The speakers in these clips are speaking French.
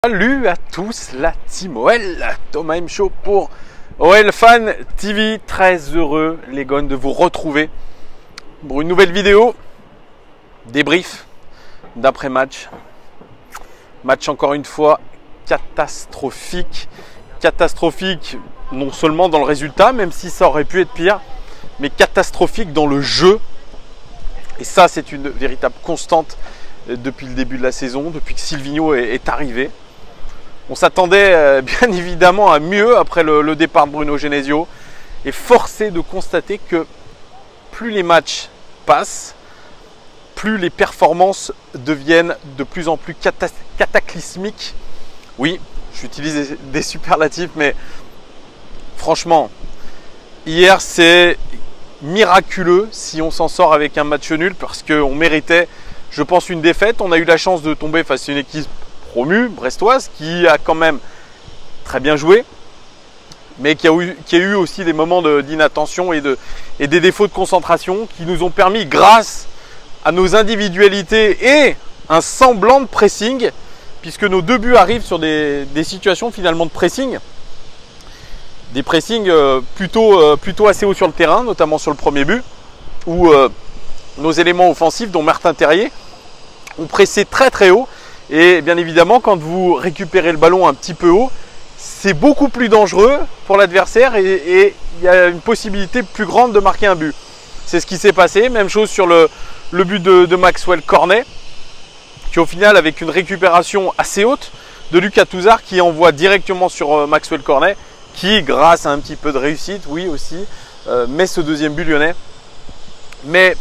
Salut à tous la team OL, Thomas M Show pour OL Fan TV. Très heureux les gars de vous retrouver pour une nouvelle vidéo débrief d'après-match. Match encore une fois catastrophique. Catastrophique non seulement dans le résultat, même si ça aurait pu être pire, mais catastrophique dans le jeu. Et ça c'est une véritable constante depuis le début de la saison, depuis que Silvinho est arrivé. On s'attendait bien évidemment à mieux après le départ de Bruno Genesio. Et forcé de constater que plus les matchs passent, plus les performances deviennent de plus en plus cataclysmiques. Oui, j'utilise des superlatifs, mais franchement, hier c'est miraculeux si on s'en sort avec un match nul parce qu'on méritait, je pense, une défaite. On a eu la chance de tomber face à une équipe promue, brestoise, qui a quand même très bien joué, mais qui a eu aussi des moments d'inattention et des défauts de concentration qui nous ont permis, grâce à nos individualités et un semblant de pressing, puisque nos deux buts arrivent sur des situations finalement de pressing, des pressings plutôt assez haut sur le terrain, notamment sur le premier but, où nos éléments offensifs, dont Martin Terrier, ont pressé très très haut. Et bien évidemment, quand vous récupérez le ballon un petit peu haut, c'est beaucoup plus dangereux pour l'adversaire et il y a une possibilité plus grande de marquer un but. C'est ce qui s'est passé. Même chose sur le but de Maxwell Cornet, qui au final, avec une récupération assez haute de Lucas Touzard, qui envoie directement sur Maxwell Cornet, qui, grâce à un petit peu de réussite, oui aussi, met ce deuxième but lyonnais. Mais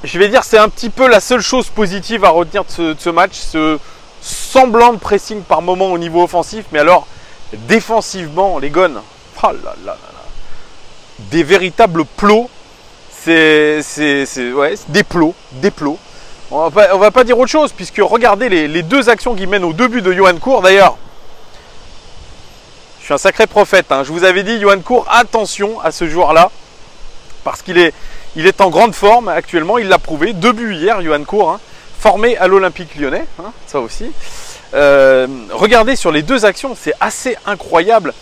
je vais dire, c'est un petit peu la seule chose positive à retenir de ce match, ce semblant de pressing par moment au niveau offensif, mais alors défensivement, les Gones, oh là là là, des véritables plots, c'est des plots. On va pas dire autre chose, puisque regardez les deux actions qui mènent aux deux buts de Yohan Cour. D'ailleurs, je suis un sacré prophète, hein. Je vous avais dit, Yohan Cour, attention à ce joueur-là, parce qu'il est en grande forme actuellement, il l'a prouvé. 2 buts hier, Yohan Cour, hein, formé à l'Olympique Lyonnais, hein, ça aussi. Regardez sur les deux actions, c'est assez incroyable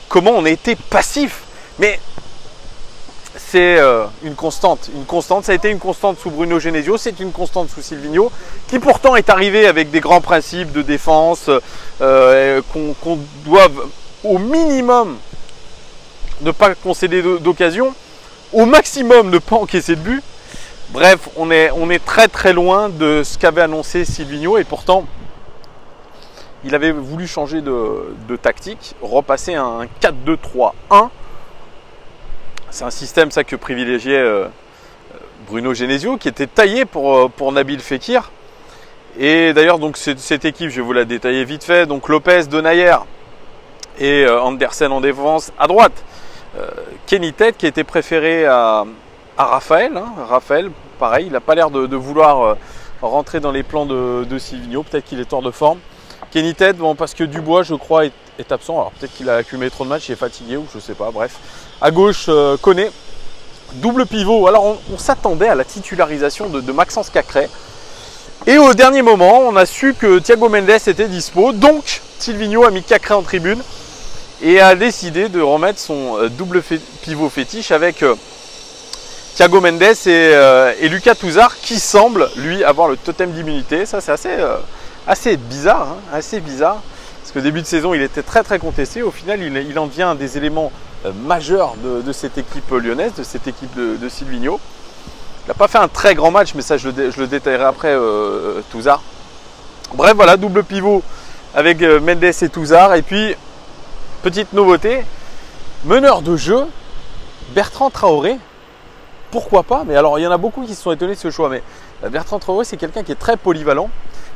comment on a été passif. Mais c'est une constante. Ça a été une constante sous Bruno Genesio, c'est une constante sous Silvinho, qui pourtant est arrivé avec des grands principes de défense, qu'on doit au minimum ne pas concéder d'occasion, au maximum ne pas encaisser de but. Bref, on est très très loin de ce qu'avait annoncé Silvinho, et pourtant il avait voulu changer de tactique, repasser à un 4-2-3-1. C'est un système ça que privilégiait Bruno Genesio, qui était taillé pour Nabil Fekir. Et d'ailleurs, donc cette équipe, je vais vous la détailler vite fait. Donc Lopez, Denayer et Andersen en défense à droite. Kenny Ted qui a été préféré à Raphaël. Hein. Raphaël, pareil, il n'a pas l'air de vouloir rentrer dans les plans de Silvinho. Peut-être qu'il est hors de forme. Kenny Ted, bon, parce que Dubois, je crois, est absent. Alors peut-être qu'il a accumulé trop de matchs, il est fatigué ou je ne sais pas. Bref. À gauche, Koné. Double pivot. Alors on s'attendait à la titularisation de Maxence Cacré. Et au dernier moment, on a su que Thiago Mendes était dispo. Donc Silvinho a mis Cacré en tribune et a décidé de remettre son double pivot fétiche avec Thiago Mendes et Lucas Touzard, qui semble, lui, avoir le totem d'immunité. Ça, c'est assez bizarre, hein, assez bizarre, parce que début de saison, il était très très contesté. Au final, il en devient un des éléments majeurs de cette équipe lyonnaise, de cette équipe de Silvinho. Il n'a pas fait un très grand match, mais ça, je le détaillerai après, Touzard. Bref, voilà, double pivot avec Mendes et Touzard. Et puis, petite nouveauté, meneur de jeu, Bertrand Traoré. Pourquoi pas? Mais alors, il y en a beaucoup qui se sont étonnés de ce choix. Mais Bertrand Traoré, c'est quelqu'un qui est très polyvalent,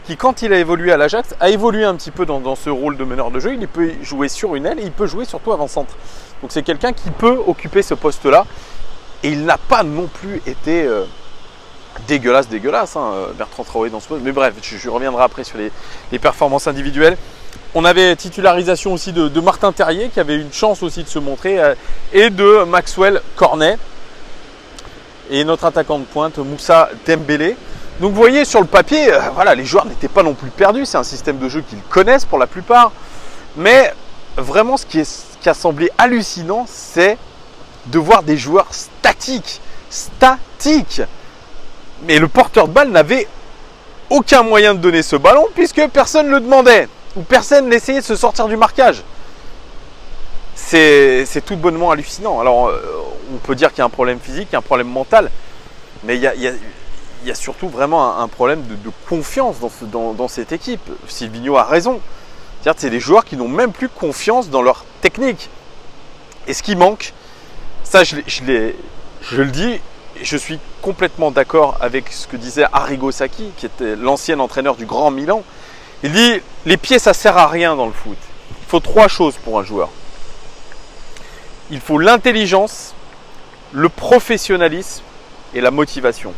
qui, quand il a évolué à l'Ajax, a évolué un petit peu dans ce rôle de meneur de jeu. Il peut jouer sur une aile et il peut jouer surtout avant-centre. Donc, c'est quelqu'un qui peut occuper ce poste-là. Et il n'a pas non plus été dégueulasse, hein, Bertrand Traoré dans ce poste. Mais bref, je reviendrai après sur les performances individuelles. On avait titularisation aussi de Martin Terrier, qui avait une chance aussi de se montrer, et de Maxwell Cornet. Et notre attaquant de pointe, Moussa Dembélé, Donc vous voyez, sur le papier, voilà, les joueurs n'étaient pas non plus perdus. C'est un système de jeu qu'ils connaissent pour la plupart. Mais vraiment, ce qui a semblé hallucinant, c'est de voir des joueurs statiques. Statiques. Mais le porteur de balle n'avait aucun moyen de donner ce ballon puisque personne ne le demandait. Ou personne n'essayait de se sortir du marquage. C'est tout bonnement hallucinant. Alors, on peut dire qu'il y a un problème physique, un problème mental. Mais il y a surtout vraiment un problème de confiance dans cette équipe. Silvinho a raison. C'est-à-dire que c'est des joueurs qui n'ont même plus confiance dans leur technique. Et ce qui manque, ça je le dis, je suis complètement d'accord avec ce que disait Arrigo Sacchi, qui était l'ancien entraîneur du Grand Milan. Il dit, les pieds ça sert à rien dans le foot. Il faut 3 choses pour un joueur. Il faut l'intelligence, le professionnalisme et la motivation.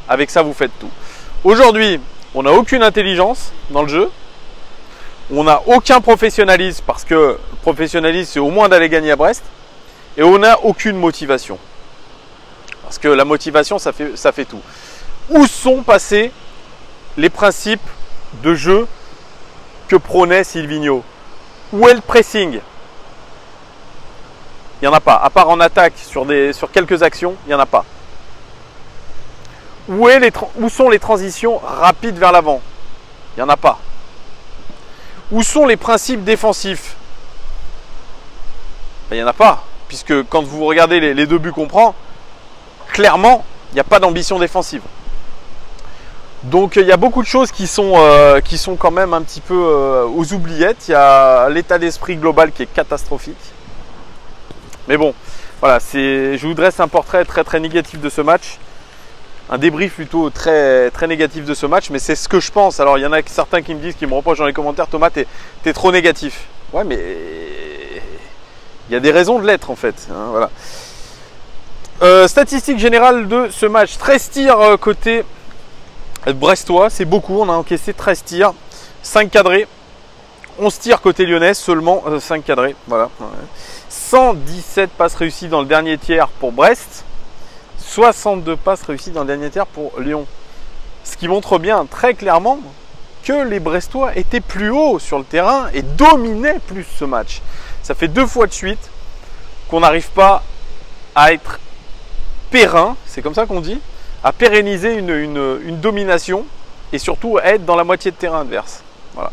Avec ça, vous faites tout. Aujourd'hui, on n'a aucune intelligence dans le jeu. On n'a aucun professionnalisme parce que le professionnalisme, c'est au moins d'aller gagner à Brest. Et on n'a aucune motivation. Parce que la motivation, ça fait tout. Où sont passés les principes de jeu que prônait Silvinho? Où est le pressing? Il n'y en a pas. À part en attaque sur quelques actions, il n'y en a pas. Où sont les transitions rapides vers l'avant? Il n'y en a pas. Où sont les principes défensifs? Il n'y en a pas. Puisque quand vous regardez les 2 buts qu'on prend, clairement, il n'y a pas d'ambition défensive. Donc il y a beaucoup de choses qui sont quand même un petit peu aux oubliettes. Il y a l'état d'esprit global qui est catastrophique. Mais bon, voilà, je vous dresse un portrait très très négatif de ce match. Un débrief plutôt très, très négatif de ce match, mais c'est ce que je pense. Alors il y en a certains qui me disent, qui me reprochent dans les commentaires, Thomas, t'es trop négatif. Ouais, mais il y a des raisons de l'être en fait. Hein, voilà. Statistique générale de ce match, 13 tirs côté brestois, c'est beaucoup, on a encaissé 13 tirs, 5 cadrés, 11 tirs côté lyonnais, seulement 5 cadrés. Voilà. 117 passes réussies dans le dernier tiers pour Brest. 62 passes réussies dans le dernier tiers pour Lyon. Ce qui montre bien très clairement que les Brestois étaient plus hauts sur le terrain et dominaient plus ce match. Ça fait 2 fois de suite qu'on n'arrive pas à être périn, c'est comme ça qu'on dit, à pérenniser une domination et surtout à être dans la moitié de terrain adverse. Voilà.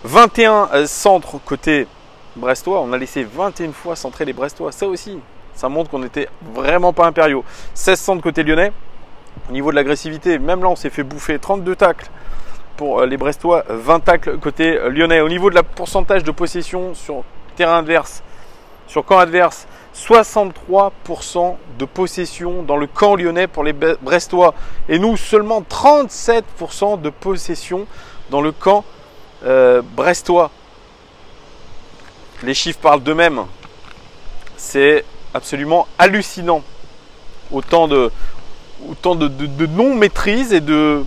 21 centres côté Brestois, on a laissé 21 fois centrer les Brestois, ça aussi. Ça montre qu'on n'était vraiment pas impériaux. 16 centres côté lyonnais. Au niveau de l'agressivité, même là, on s'est fait bouffer 32 tacles pour les Brestois, 20 tacles côté lyonnais. Au niveau de la pourcentage de possession sur terrain adverse, sur camp adverse, 63% de possession dans le camp lyonnais pour les Brestois. Et nous, seulement 37% de possession dans le camp brestois. Les chiffres parlent d'eux-mêmes. C'est absolument hallucinant. Autant de non-maîtrise et de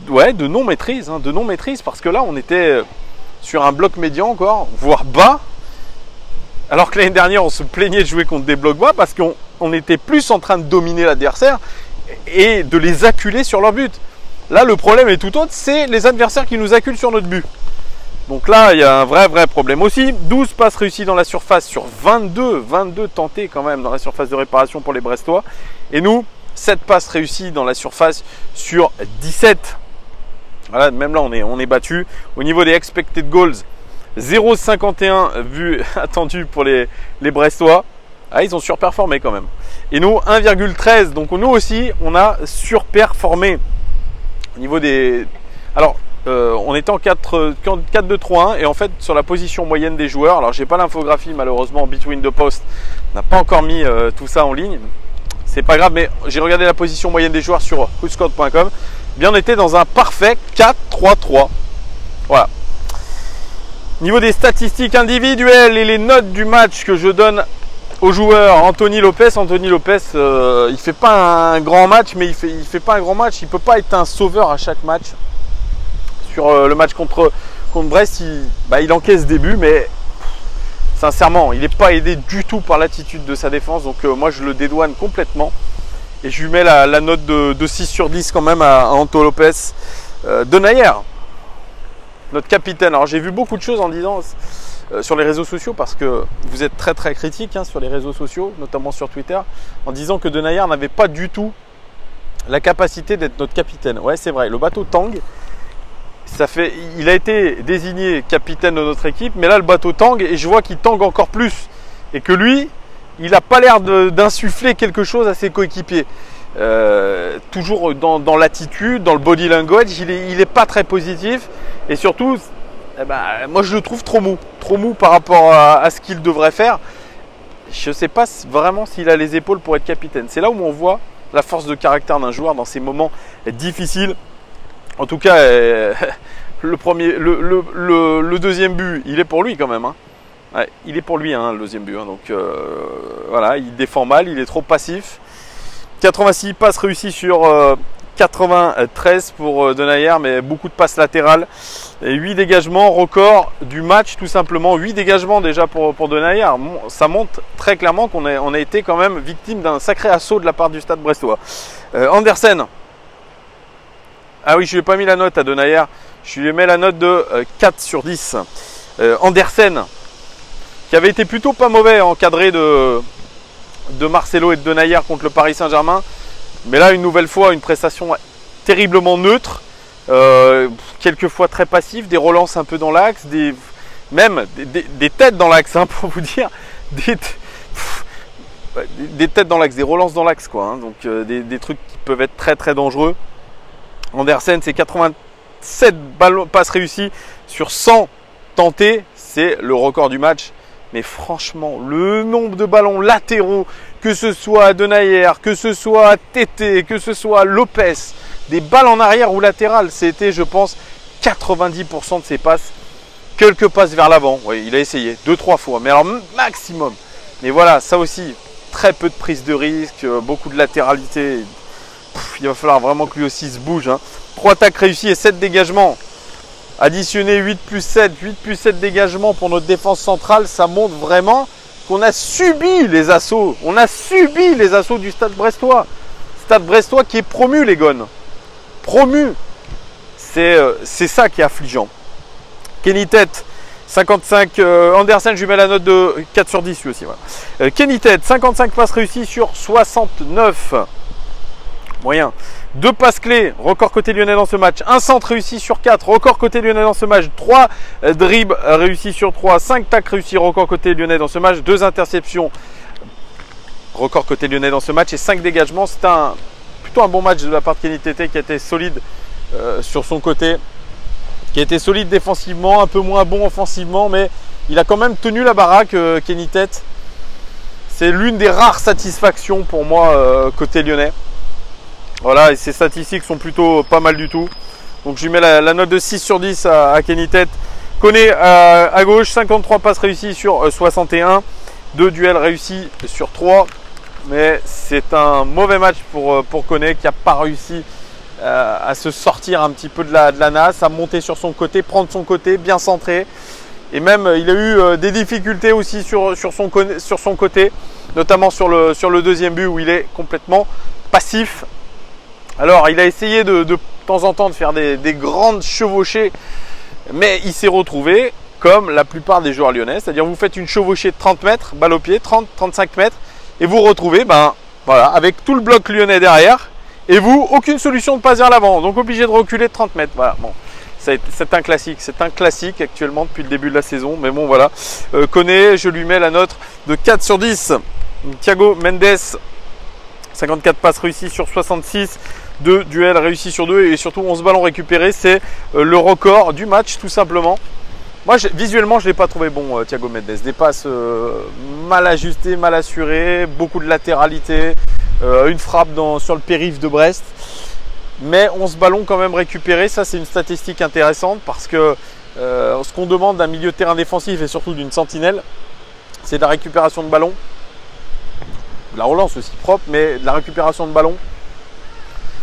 non-maîtrise, de non-maîtrise, parce que là on était sur un bloc médian encore, voire bas, alors que l'année dernière on se plaignait de jouer contre des blocs bas parce qu'on était plus en train de dominer l'adversaire et de les acculer sur leur but. Là le problème est tout autre, c'est les adversaires qui nous acculent sur notre but. Donc là, il y a un vrai problème aussi. 12 passes réussies dans la surface sur 22 tentées quand même dans la surface de réparation pour les Brestois. Et nous, 7 passes réussies dans la surface sur 17. Voilà, même là, on est battu. Au niveau des expected goals, 0,51 vues attendues pour les Brestois. Ah, ils ont surperformé quand même. Et nous, 1,13. Donc nous aussi, on a surperformé. Au niveau des... Alors... on était en 4-2-3-1 et en fait sur la position moyenne des joueurs, alors j'ai pas l'infographie malheureusement, Between the Post n'a pas encore mis tout ça en ligne, c'est pas grave, mais j'ai regardé la position moyenne des joueurs sur whoscored.com, bien on était dans un parfait 4-3-3. Voilà. Niveau des statistiques individuelles et les notes du match que je donne aux joueurs, Anthony Lopez, il fait pas un grand match, mais il fait pas un grand match, il peut pas être un sauveur à chaque match. Sur le match contre Brest, il encaisse des buts, mais sincèrement, il n'est pas aidé du tout par l'attitude de sa défense. Donc moi, je le dédouane complètement. Et je lui mets la note de 6 sur 10 quand même à Anto Lopez. Denayer, notre capitaine. Alors j'ai vu beaucoup de choses en disant sur les réseaux sociaux, parce que vous êtes très très critique hein, sur les réseaux sociaux, notamment sur Twitter, en disant que Denayer n'avait pas du tout la capacité d'être notre capitaine. Ouais, c'est vrai, le bateau tangue. Il a été désigné capitaine de notre équipe, mais là le bateau tangue et je vois qu'il tangue encore plus. Et que lui, il n'a pas l'air d'insuffler quelque chose à ses coéquipiers. Toujours dans l'attitude, dans le body language, il n'est pas très positif. Et surtout, moi je le trouve trop mou par rapport à ce qu'il devrait faire. Je ne sais pas vraiment s'il a les épaules pour être capitaine. C'est là où on voit la force de caractère d'un joueur dans ces moments difficiles. En tout cas, le deuxième but, il est pour lui quand même. Hein. Ouais, il est pour lui hein, le deuxième but. Hein. Donc voilà, il défend mal, il est trop passif. 86 passes réussies sur 93 pour Denayer, mais beaucoup de passes latérales. Et 8 dégagements, record du match tout simplement. 8 dégagements déjà pour Denayer. Ça montre très clairement qu'on a été quand même victime d'un sacré assaut de la part du Stade Brestois. Andersen. Ah oui, je lui ai pas mis la note à Denayer. Je lui mets la note de 4 sur 10. Andersen, qui avait été plutôt pas mauvais encadré de Marcelo et de Denayer contre le Paris Saint-Germain. Mais là, une nouvelle fois, une prestation terriblement neutre. Quelquefois très passif, des relances un peu dans l'axe, même des têtes dans l'axe, hein, pour vous dire. Des têtes dans l'axe, des relances dans l'axe, quoi. Hein, donc des trucs qui peuvent être très très dangereux. Andersen, c'est 87 passes réussies sur 100 tentés. C'est le record du match. Mais franchement, le nombre de ballons latéraux, que ce soit Denayer, que ce soit Tété, que ce soit Lopez, des balles en arrière ou latérales, c'était, je pense, 90% de ses passes. Quelques passes vers l'avant. Oui, il a essayé 2-3 fois, mais alors maximum. Mais voilà, ça aussi, très peu de prise de risque, beaucoup de latéralité. Il va falloir vraiment que lui aussi se bouge. Hein. 3 attaques réussies et 7 dégagements. Additionner 8 plus 7 dégagements pour notre défense centrale, ça montre vraiment qu'on a subi les assauts. On a subi les assauts du Stade Brestois. Stade Brestois qui est promu, les gones. Promu. C'est ça qui est affligeant. Kenny Tête, 55. Andersen, je lui mets la note de 4 sur 10 lui aussi. Voilà. Kenny Tête, 55 passes réussies sur 69. Moyen. 2 passes clés, record côté lyonnais dans ce match. 1 centre réussi sur 4, record côté lyonnais dans ce match. 3 dribbles réussis sur 3. 5 tacles réussis, record côté lyonnais dans ce match. 2 interceptions, record côté lyonnais dans ce match. Et 5 dégagements. C'est plutôt un bon match de la part de Kenny Tété qui a été solide sur son côté. Qui a été solide défensivement, un peu moins bon offensivement. Mais il a quand même tenu la baraque, Kenny Tété. C'est l'une des rares satisfactions pour moi côté lyonnais. Voilà, et ses statistiques sont plutôt pas mal du tout. Donc je lui mets la note de 6 sur 10 à Kenny Tête. Koné à gauche, 53 passes réussies sur 61. 2 duels réussis sur 3. Mais c'est un mauvais match pour Koné qui n'a pas réussi à se sortir un petit peu de la nasse, à monter sur son côté, prendre son côté, bien centré. Et même il a eu des difficultés aussi sur son côté, notamment sur le deuxième but où il est complètement passif. Alors, il a essayé de temps en temps de faire des grandes chevauchées, mais il s'est retrouvé comme la plupart des joueurs lyonnais. C'est-à-dire, vous faites une chevauchée de 30 mètres, balle au pied, 30-35 mètres, et vous retrouvez voilà, avec tout le bloc lyonnais derrière, et vous, aucune solution de passe vers l'avant. Donc, obligé de reculer de 30 mètres. Voilà, bon, c'est un classique. C'est un classique actuellement depuis le début de la saison. Mais bon, voilà. Koné, je lui mets la note de 4 sur 10. Thiago Mendes, 54 passes réussies sur 66. 2 duels réussis sur 2 et surtout 11 ballons récupérés. C'est le record du match tout simplement. Moi visuellement je ne l'ai pas trouvé bon Thiago Mendes. Des passes mal ajustées, mal assurées, beaucoup de latéralité, une frappe sur le périph' de Brest. Mais 11 ballons quand même récupérés, ça c'est une statistique intéressante parce que ce qu'on demande d'un milieu de terrain défensif et surtout d'une sentinelle, c'est de la récupération de ballons. De la relance aussi propre, mais de la récupération de ballons.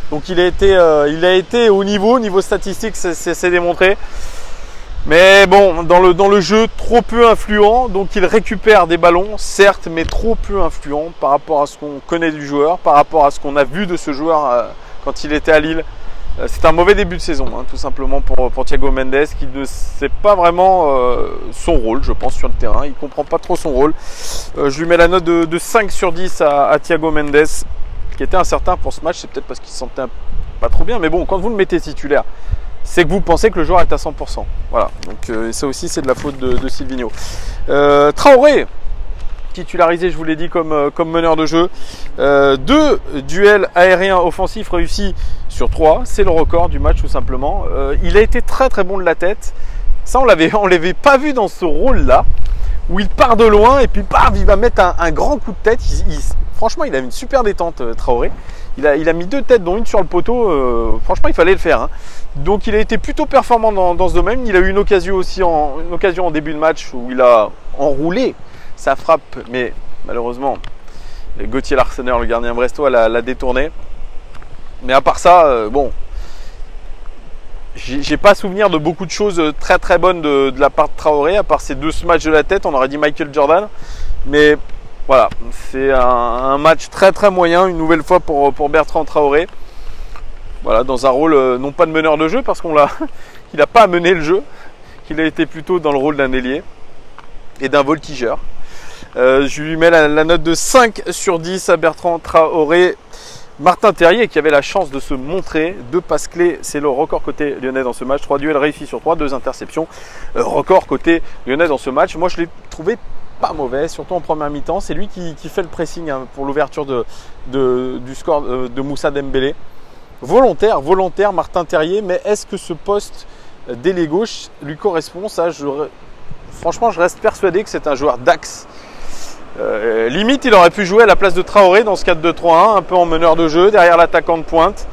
Donc il a été au niveau statistique, c'est démontré. Mais bon, dans le jeu, trop peu influent, donc il récupère des ballons, certes, mais trop peu influent par rapport à ce qu'on connaît du joueur, par rapport à ce qu'on a vu de ce joueur quand il était à Lille. C'est un mauvais début de saison, hein, tout simplement pour Thiago Mendes, qui ne sait pas vraiment son rôle, je pense, sur le terrain. Il ne comprend pas trop son rôle. Je lui mets la note de 5 sur 10 à Thiago Mendes, qui était incertain pour ce match. C'est peut-être parce qu'il se sentait pas trop bien, mais bon, quand vous le mettez titulaire, c'est que vous pensez que le joueur est à 100%. Voilà, donc ça aussi c'est de la faute de Silvinho. Traoré, titularisé, je vous l'ai dit, comme meneur de jeu. 2 duels aériens offensifs réussis sur 3, c'est le record du match tout simplement. Il a été très très bon de la tête. Ça on l'avait pas vu dans ce rôle-là, où il part de loin et puis paf, il va mettre un grand coup de tête. Franchement, il a une super détente, Traoré. Il a mis 2 têtes, dont une sur le poteau. Franchement, il fallait le faire, hein. Donc, il a été plutôt performant dans ce domaine. Il a eu une occasion aussi en début de match où il a enroulé sa frappe, mais malheureusement, Gauthier Larseneur, le gardien brestois, l'a détourné. Mais à part ça, bon, j'ai pas souvenir de beaucoup de choses très très bonnes de la part de Traoré, à part ces 2 matchs de la tête. On aurait dit Michael Jordan, mais voilà, c'est un match très très moyen une nouvelle fois pour Bertrand Traoré. Voilà, dans un rôle non pas de meneur de jeu, parce qu'il n'a pas mené le jeu, qu'il a été plutôt dans le rôle d'un ailier et d'un voltigeur. Je lui mets la note de 5 sur 10 à Bertrand Traoré. Martin Terrier, qui avait la chance de se montrer, 2 passes clés, c'est le record côté lyonnais dans ce match. 3 duels réussis sur 3, 2 interceptions, record côté lyonnais dans ce match. Moi je l'ai trouvé pas mauvais, surtout en première mi-temps. C'est lui qui fait le pressing, hein, pour l'ouverture du score de Moussa Dembélé. Volontaire Martin Terrier, mais est-ce que ce poste d'ailier gauche lui correspond? Ça, franchement, je reste persuadé que c'est un joueur d'axe. Limite, il aurait pu jouer à la place de Traoré dans ce 4-2-3-1, un peu en meneur de jeu, derrière l'attaquant de pointe.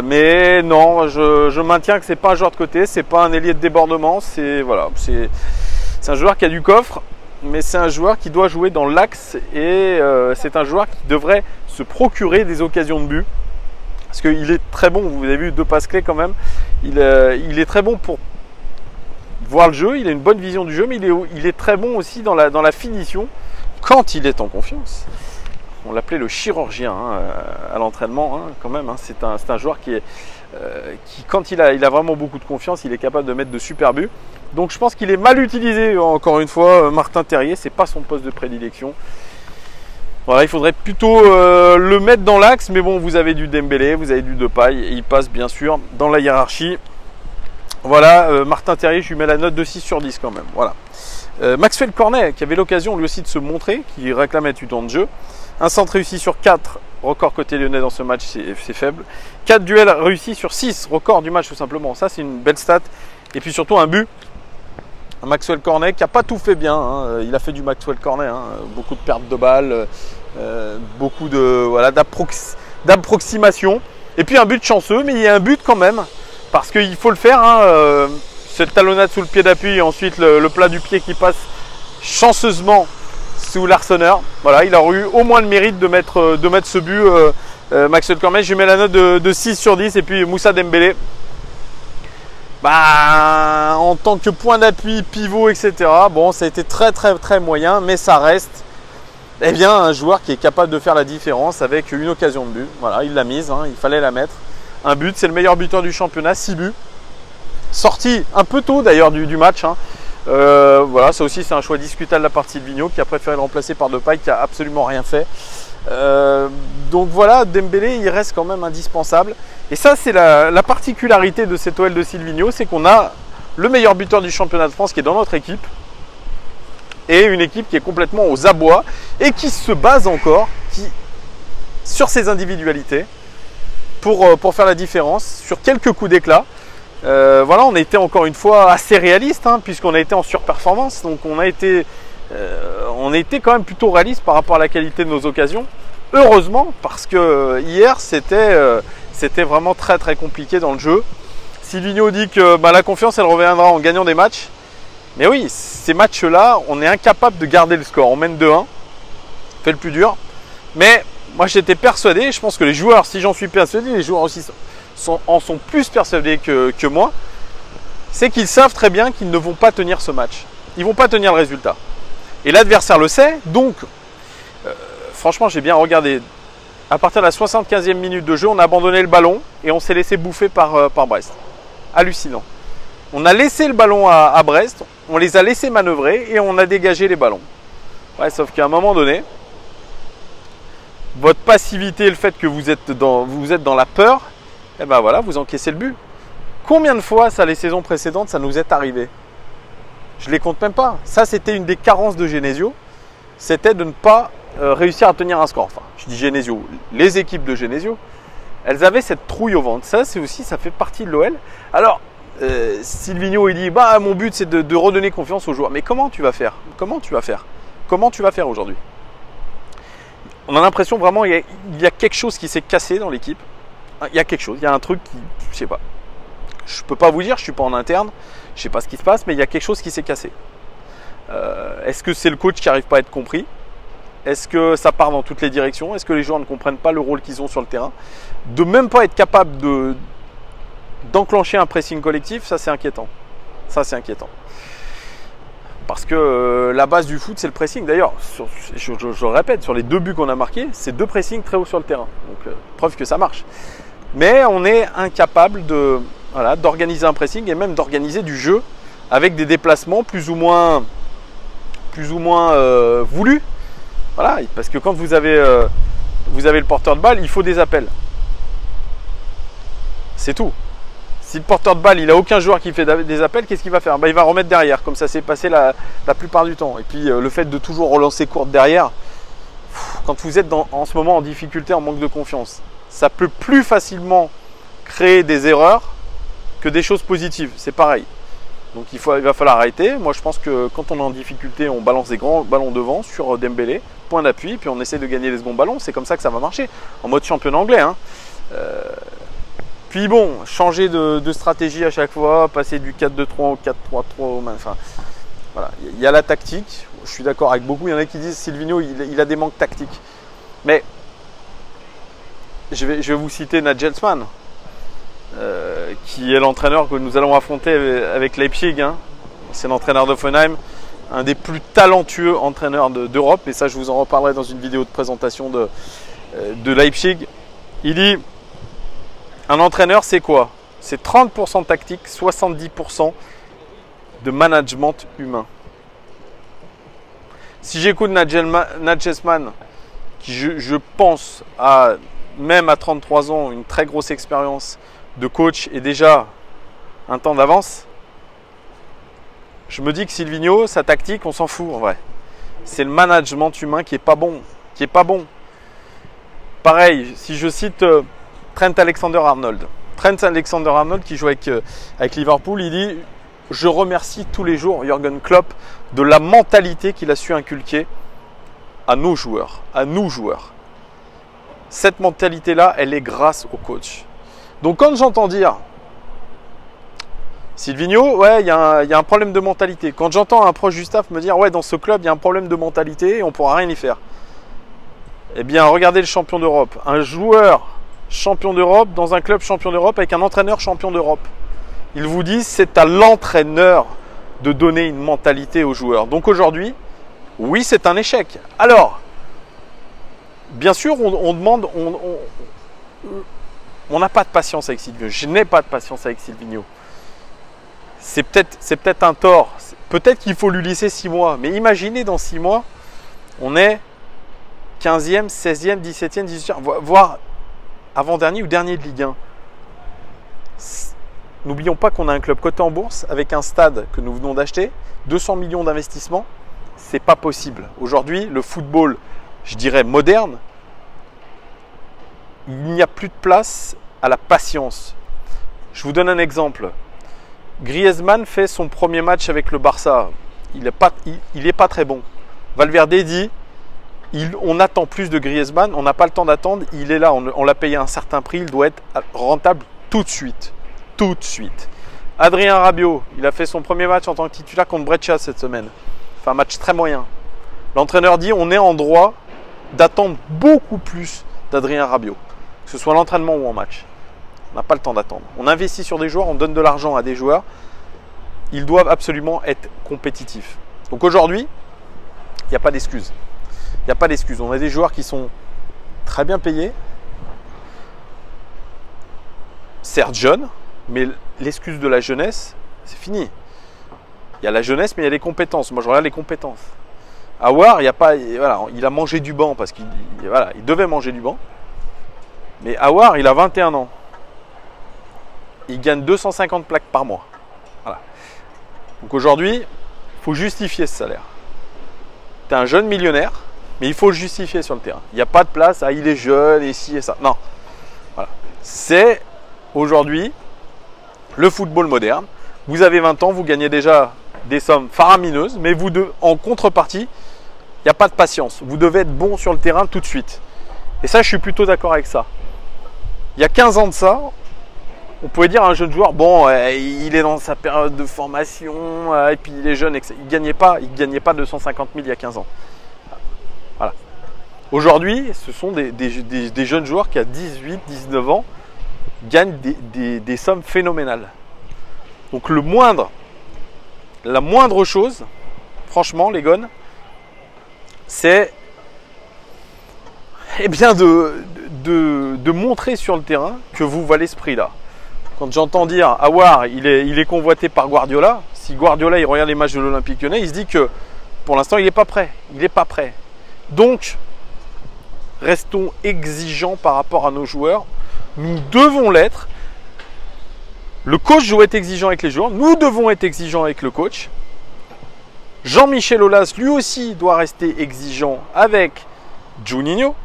Mais non, je maintiens que c'est pas un joueur de côté, c'est pas un ailier de débordement, c'est un joueur qui a du coffre, mais c'est un joueur qui doit jouer dans l'axe et c'est un joueur qui devrait se procurer des occasions de but. Parce qu'il est très bon, vous avez vu 2 passes clés quand même. Il est très bon pour voir le jeu, il a une bonne vision du jeu, mais il est très bon aussi dans la finition quand il est en confiance. On l'appelait le chirurgien, hein, à l'entraînement, hein, quand même. Hein. C'est un joueur qui, quand il a vraiment beaucoup de confiance, il est capable de mettre de super buts. Donc je pense qu'il est mal utilisé, encore une fois, Martin Terrier, c'est pas son poste de prédilection. Voilà, il faudrait plutôt le mettre dans l'axe, mais bon, vous avez du Dembélé, vous avez du Depay, et il passe bien sûr dans la hiérarchie. Voilà, Martin Terrier, je lui mets la note de 6 sur 10 quand même. Voilà. Maxwell Cornet, qui avait l'occasion lui aussi de se montrer, qui réclamait du temps de jeu. Un centre réussi sur 4, record côté lyonnais dans ce match, c'est faible. 4 duels réussis sur 6, record du match tout simplement. Ça, c'est une belle stat. Et puis surtout un but. Maxwell Cornet qui n'a pas tout fait bien, hein. Il a fait du Maxwell Cornet, hein. Beaucoup de pertes de balles, beaucoup d'approximation. Et puis un but chanceux, mais il y a un but quand même, parce qu'il faut le faire, hein. Cette talonnade sous le pied d'appui et ensuite le plat du pied qui passe chanceusement sous l'arseneur. Voilà, il aurait eu au moins le mérite de mettre ce but, Maxwell Cornet. Je lui mets la note de 6 sur 10 et puis Moussa Dembélé. Bah, en tant que point d'appui, pivot, etc. Bon, ça a été très très très moyen, mais ça reste bien un joueur qui est capable de faire la différence avec une occasion de but. Voilà, il l'a mise, hein, il fallait la mettre. Un but, c'est le meilleur buteur du championnat, 6 buts. Sorti un peu tôt d'ailleurs du match, hein. Voilà, ça aussi c'est un choix discutable de la part de Silvinho qui a préféré le remplacer par Depay qui a absolument rien fait. Donc voilà, Dembélé il reste quand même indispensable. Et ça c'est la particularité de cette OL de Silvinho, c'est qu'on a le meilleur buteur du championnat de France qui est dans notre équipe. Et une équipe qui est complètement aux abois et qui se base encore sur ses individualités pour faire la différence, sur quelques coups d'éclat. Voilà, on a été encore une fois assez réaliste, hein, puisqu'on a été en surperformance. Donc on a été quand même plutôt réaliste par rapport à la qualité de nos occasions. Heureusement, parce que hier c'était vraiment très très compliqué dans le jeu. Silvinho dit que la confiance elle reviendra en gagnant des matchs. Mais oui, ces matchs-là, on est incapable de garder le score. On mène 2-1, fait le plus dur. Mais moi j'étais persuadé, je pense que les joueurs, si j'en suis persuadé, les joueurs aussi en sont plus persuadés que moi, c'est qu'ils savent très bien qu'ils ne vont pas tenir ce match. Ils ne vont pas tenir le résultat. Et l'adversaire le sait, donc franchement j'ai bien regardé. À partir de la 75e minute de jeu, on a abandonné le ballon et on s'est laissé bouffer par Brest. Hallucinant. On a laissé le ballon à Brest, on les a laissés manœuvrer et on a dégagé les ballons. Ouais, sauf qu'à un moment donné, votre passivité, le fait que vous êtes dans la peur, et ben voilà, vous encaissez le but. Combien de fois, ça, les saisons précédentes, ça nous est arrivé? Je ne les compte même pas. Ça, c'était une des carences de Genesio. C'était de ne pas réussir à tenir un score. Enfin, je dis Genesio, les équipes de Genesio, elles avaient cette trouille au ventre. Ça, c'est aussi, ça fait partie de l'OL. Alors, Silvino, il dit, bah, mon but, c'est de redonner confiance aux joueurs. Mais comment tu vas faire? Comment tu vas faire? Comment tu vas faire aujourd'hui? On a l'impression vraiment il y a quelque chose qui s'est cassé dans l'équipe. Il y a quelque chose, il y a un truc qui, je sais pas. Je peux pas vous dire, je suis pas en interne, je sais pas ce qui se passe, mais il y a quelque chose qui s'est cassé. Est-ce que c'est le coach qui n'arrive pas à être compris? Est-ce que ça part dans toutes les directions? Est-ce que les joueurs ne comprennent pas le rôle qu'ils ont sur le terrain? De même pas être capable d'enclencher un pressing collectif, ça c'est inquiétant. Ça c'est inquiétant. Parce que la base du foot, c'est le pressing. D'ailleurs, je le répète, sur les 2 buts qu'on a marqués, c'est 2 pressings très haut sur le terrain. Donc, preuve que ça marche. Mais on est incapable d'organiser un pressing et même d'organiser du jeu avec des déplacements plus ou moins voulus. Voilà, parce que quand vous avez le porteur de balle, il faut des appels. C'est tout. Si le porteur de balle, il n'a aucun joueur qui fait des appels, qu'est-ce qu'il va faire? Il va remettre derrière, comme ça s'est passé la plupart du temps. Et puis le fait de toujours relancer courte derrière, quand vous êtes en ce moment en difficulté, en manque de confiance, ça peut plus facilement créer des erreurs que des choses positives. C'est pareil. Donc il va falloir arrêter. Moi je pense que quand on est en difficulté, on balance des grands ballons devant sur Dembélé, point d'appui, puis on essaie de gagner les seconds ballons. C'est comme ça que ça va marcher, en mode championnat anglais. Hein. Puis bon, changer de stratégie à chaque fois, passer du 4-2-3 au 4-3-3, enfin voilà, il y a la tactique. Je suis d'accord avec beaucoup. Il y en a qui disent Silvino, il a des manques tactiques. Mais je vais vous citer Nagelsmann, qui est l'entraîneur que nous allons affronter avec Leipzig. Hein. C'est l'entraîneur d'Hoffenheim, un des plus talentueux entraîneurs d'Europe. Et ça, je vous en reparlerai dans une vidéo de présentation de Leipzig. Il dit, un entraîneur, c'est quoi? C'est 30% tactique, 70% de management humain. Si j'écoute Nagelsmann, qui je pense a, même à 33 ans, une très grosse expérience de coach et déjà un temps d'avance, je me dis que Silvino, sa tactique, on s'en fout en vrai. C'est le management humain qui est pas bon. Pareil, si je cite Trent Alexander-Arnold. Trent Alexander-Arnold qui joue avec Liverpool, il dit « Je remercie tous les jours Jürgen Klopp de la mentalité qu'il a su inculquer à nos joueurs, à nous joueurs. Cette mentalité-là, elle est grâce au coach. » Donc quand j'entends dire Silvino, ouais, il y a un problème de mentalité. Quand j'entends un proche du staff me dire « Ouais, dans ce club, il y a un problème de mentalité et on ne pourra rien y faire. » Eh bien, regardez le champion d'Europe. Un joueur champion d'Europe dans un club champion d'Europe avec un entraîneur champion d'Europe. Ils vous disent c'est à l'entraîneur de donner une mentalité aux joueurs. Donc aujourd'hui, oui, c'est un échec. Alors, bien sûr, on demande, on n'a pas de patience avec Silvino. Je n'ai pas de patience avec Silvino. C'est peut-être un tort. Peut-être qu'il faut lui laisser 6 mois. Mais imaginez dans 6 mois, on est 15e, 16e, 17e, 18e, voire avant-dernier ou dernier de Ligue 1. N'oublions pas qu'on a un club coté en bourse avec un stade que nous venons d'acheter, 200 millions d'investissements. C'est pas possible. Aujourd'hui, le football, je dirais moderne, il n'y a plus de place à la patience. Je vous donne un exemple. Griezmann fait son premier match avec le Barça. Il n'est pas très bon. Valverde dit on attend plus de Griezmann, on n'a pas le temps d'attendre, il est là, on l'a payé un certain prix, il doit être rentable tout de suite. Tout de suite. Adrien Rabiot, il a fait son premier match en tant que titulaire contre Brescia cette semaine. Enfin, un match très moyen. L'entraîneur dit on est en droit d'attendre beaucoup plus d'Adrien Rabiot, que ce soit l'entraînement ou en match. On n'a pas le temps d'attendre. On investit sur des joueurs, on donne de l'argent à des joueurs. ils doivent absolument être compétitifs. Donc aujourd'hui, il n'y a pas d'excuses. Il n'y a pas d'excuses. On a des joueurs qui sont très bien payés, certes jeunes, mais l'excuse de la jeunesse, c'est fini. Il y a la jeunesse, mais il y a les compétences. Moi, je regarde les compétences. Aouar, il a mangé du banc parce qu'il devait manger du banc. Mais Aouar, il a 21 ans. Il gagne 250 plaques par mois. Voilà. Donc aujourd'hui, il faut justifier ce salaire. Tu es un jeune millionnaire, mais il faut le justifier sur le terrain. Il n'y a pas de place à il est jeune et ci et ça. Non. Voilà. C'est aujourd'hui le football moderne. Vous avez 20 ans, vous gagnez déjà des sommes faramineuses, mais en contrepartie, il n'y a pas de patience. Vous devez être bon sur le terrain tout de suite. Et ça, je suis plutôt d'accord avec ça. Il y a 15 ans de ça, on pouvait dire à un jeune joueur, bon, il est dans sa période de formation, et puis il est jeune, il ne gagnait pas 250 000 il y a 15 ans. Voilà. Aujourd'hui, ce sont des jeunes joueurs qui, à 18, 19 ans, gagnent des sommes phénoménales. Donc la moindre chose, franchement, les gones, c'est bien de montrer sur le terrain que vous valez ce prix-là. Quand j'entends dire Aouar, il est convoité par Guardiola, si Guardiola il regarde les matchs de l'Olympique Lyonnais, il se dit que pour l'instant il n'est pas prêt. Il n'est pas prêt. Donc, restons exigeants par rapport à nos joueurs. Nous devons l'être. Le coach doit être exigeant avec les joueurs. Nous devons être exigeants avec le coach. Jean-Michel Aulas, lui aussi, doit rester exigeant avec Juninho,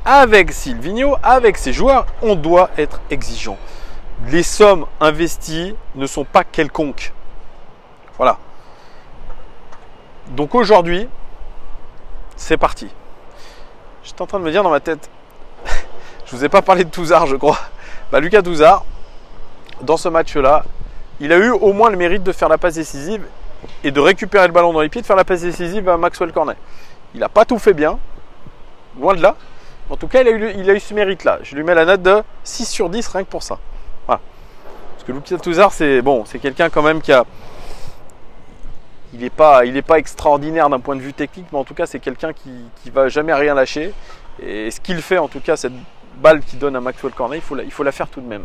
avec Silvinho, avec ses joueurs. On doit être exigeant. Les sommes investies ne sont pas quelconques. Voilà. Donc aujourd'hui, c'est parti. J'étais en train de me dire dans ma tête, je vous ai pas parlé de Touzard, je crois. Lucas Touzard, dans ce match-là, il a eu au moins le mérite de faire la passe décisive et de récupérer le ballon dans les pieds, de faire la passe décisive à Maxwell Cornet. Il n'a pas tout fait bien, loin de là. En tout cas, il a eu ce mérite-là. Je lui mets la note de 6 sur 10 rien que pour ça. Voilà. Parce que Lucas Touzard, c'est quelqu'un quand même qui a... Il n'est pas extraordinaire d'un point de vue technique, mais en tout cas, c'est quelqu'un qui ne va jamais rien lâcher. Et ce qu'il fait, en tout cas, cette balle qu'il donne à Maxwell Cornet, il faut la faire tout de même.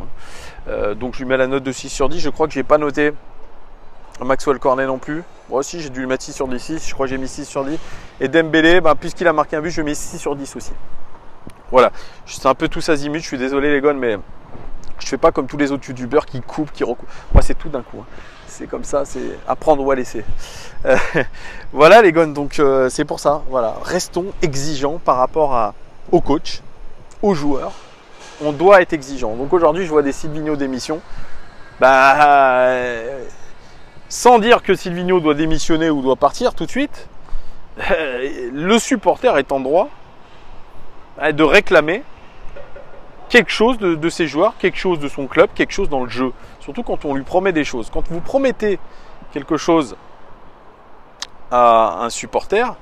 Donc, je lui mets la note de 6 sur 10. Je crois que je n'ai pas noté Maxwell Cornet non plus. Moi aussi, j'ai dû lui mettre 6 sur 10. Je crois que j'ai mis 6 sur 10. Et Dembélé, puisqu'il a marqué un but, je mets 6 sur 10 aussi. Voilà. C'est un peu tous azimuts. Je suis désolé, les gars, mais je ne fais pas comme tous les autres youtubeurs qui coupent, qui recoupent. Moi, c'est tout d'un coup. C'est comme ça, c'est à prendre ou à laisser. Voilà les gars, donc c'est pour ça. Voilà, restons exigeants par rapport au coach, aux joueurs. On doit être exigeant. Donc aujourd'hui, je vois des Silvinho démission. Sans dire que Silvinho doit démissionner ou doit partir tout de suite, le supporter est en droit de réclamer quelque chose de ses joueurs, quelque chose de son club, quelque chose dans le jeu. Surtout quand on lui promet des choses. Quand vous promettez quelque chose à un supporter,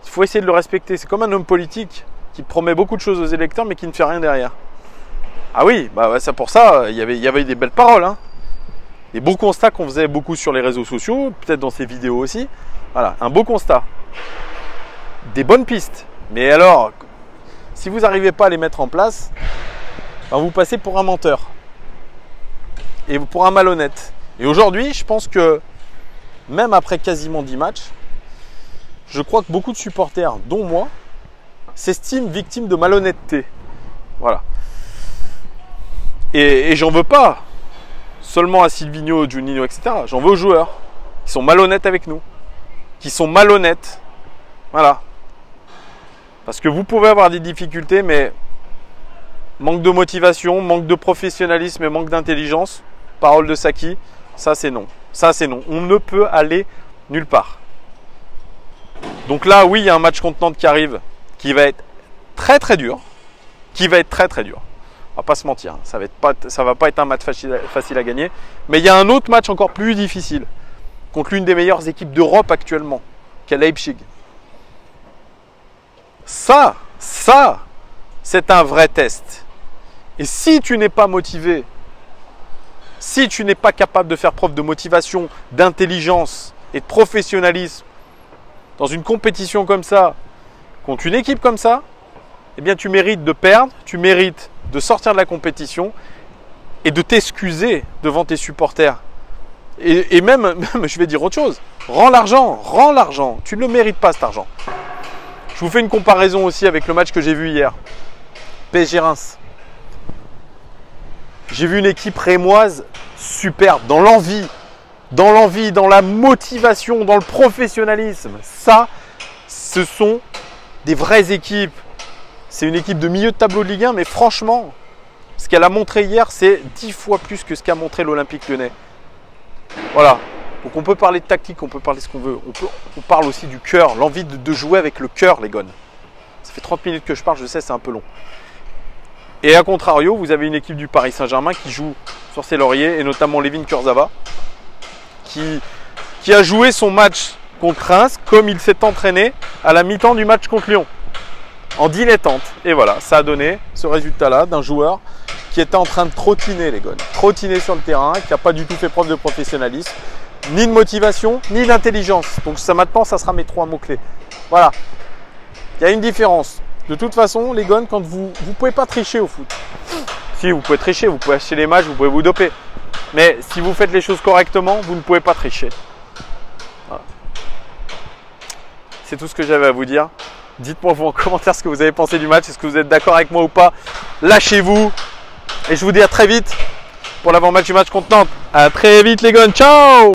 il faut essayer de le respecter. C'est comme un homme politique qui promet beaucoup de choses aux électeurs mais qui ne fait rien derrière. Ah oui, c'est pour ça, il y avait des belles paroles. Des beaux constats qu'on faisait beaucoup sur les réseaux sociaux, peut-être dans ces vidéos aussi. Voilà, un beau constat. Des bonnes pistes. Mais alors, si vous n'arrivez pas à les mettre en place, vous passez pour un menteur. Et pour un malhonnête. Et aujourd'hui, je pense que même après quasiment 10 matchs, je crois que beaucoup de supporters, dont moi, s'estiment victimes de malhonnêteté. Voilà. Et j'en veux pas seulement à Silvinho, Juninho, etc. J'en veux aux joueurs qui sont malhonnêtes avec nous. Qui sont malhonnêtes. Voilà. Parce que vous pouvez avoir des difficultés, mais manque de motivation, manque de professionnalisme et manque d'intelligence, parole de Saki, ça c'est non. Ça c'est non. On ne peut aller nulle part. Donc là, oui, il y a un match contre Nantes qui arrive, qui va être très très dur. On va pas se mentir, ça va pas être un match facile à gagner. Mais il y a un autre match encore plus difficile, contre l'une des meilleures équipes d'Europe actuellement, qui est Leipzig. Ça, c'est un vrai test. Et si tu n'es pas motivé Si tu n'es pas capable de faire preuve de motivation, d'intelligence et de professionnalisme dans une compétition comme ça, contre une équipe comme ça, eh bien tu mérites de perdre, tu mérites de sortir de la compétition et de t'excuser devant tes supporters. Et même, je vais dire autre chose, rends l'argent, tu ne le mérites pas cet argent. Je vous fais une comparaison aussi avec le match que j'ai vu hier, PSG Reims. J'ai vu une équipe rémoise superbe, dans l'envie, dans la motivation, dans le professionnalisme. Ça, ce sont des vraies équipes. C'est une équipe de milieu de tableau de Ligue 1, mais franchement, ce qu'elle a montré hier, c'est 10 fois plus que ce qu'a montré l'Olympique Lyonnais. Voilà. Donc on peut parler de tactique, on peut parler de ce qu'on veut. On parle aussi du cœur, l'envie de jouer avec le cœur, les gars. Ça fait 30 minutes que je parle, je sais, c'est un peu long. Et à contrario, vous avez une équipe du Paris Saint-Germain qui joue sur ses lauriers, et notamment Layvin Kurzawa, qui a joué son match contre Reims comme il s'est entraîné à la mi-temps du match contre Lyon, en dilettante. Et voilà, ça a donné ce résultat-là d'un joueur qui était en train de trottiner, les gars. Trottiner sur le terrain, qui n'a pas du tout fait preuve de professionnalisme, ni de motivation, ni d'intelligence. Donc ça maintenant, ça sera mes 3 mots-clés. Voilà. Il y a une différence. De toute façon, les gars, quand vous ne pouvez pas tricher au foot. Si, vous pouvez tricher, vous pouvez acheter les matchs, vous pouvez vous doper. Mais si vous faites les choses correctement, vous ne pouvez pas tricher. Voilà. C'est tout ce que j'avais à vous dire. Dites-moi vous en commentaire ce que vous avez pensé du match. Est-ce que vous êtes d'accord avec moi ou pas? Lâchez-vous. Et je vous dis à très vite pour l'avant-match du match contre Nantes. À très vite les gars. Ciao!